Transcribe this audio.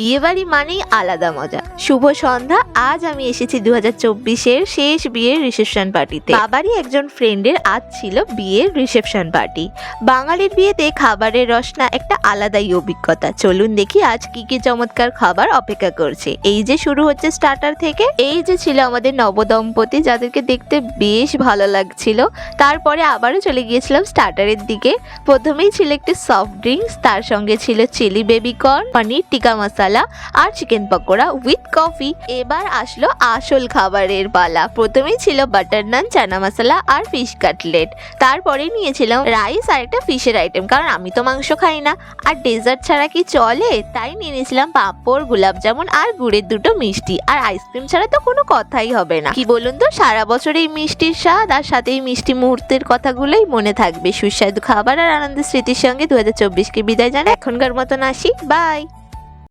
বিয়েবাড়ি মানেই আলাদা মজা। শুভ সন্ধ্যা। আজ আমি এসেছি 2024-এর শেষ বিয়ের রিসেপশন পার্টিতে। বাবারই একজন ফ্রেন্ডের আজ ছিল বিয়ের রিসেপশন পার্টি। বাঙালির বিয়েতে খাবারের রসনা একটা আলাদাই অভিজ্ঞতা। চলুন দেখি আজ কি কি চমৎকার খাবার অপেক্ষা করছে। এই যে শুরু হচ্ছে স্টার্টার থেকে। এই যে ছিল আমাদের নবদম্পতি, যাদেরকে দেখতে বেশ ভালো লাগছিল। তারপরে আবারও চলে গিয়েছিলাম স্টার্টারের দিকে। প্রথমেই ছিল একটি সফট ড্রিঙ্কস, তার সঙ্গে ছিল চিলি বেবি কর্ন, পনির টিকা মশলা আর চিকেন পকোড়া উইথ কফি। এবার আসলো আসল খাবারের পালা। প্রথমেই ছিল বাটার নান, চানা মশলা আর ফিশ কাটলেট। তারপরে নিয়েছিলাম রাইস আর একটা ফিশের আইটেম, কারণ আমি তো মাংস খাই না আর ডেজার্ট ছাড়া কি চলে। তাই নিয়ে নিয়েছিলাম পাঁপড়, গোলাপ জামুন আর গুড়ের দুটো মিষ্টি। আর আইসক্রিম ছাড়া তো কোনো কথাই হবে না। কি বলুন তো, সারা বছর এই মিষ্টির স্বাদ আর সাথে এই মিষ্টি মুহূর্তের কথাগুলোই মনে থাকবে। সুস্বাদু খাবার আর আনন্দের স্মৃতির সঙ্গে 2024-কে বিদায় জানাই। এখনকার মতন আসি, বাই।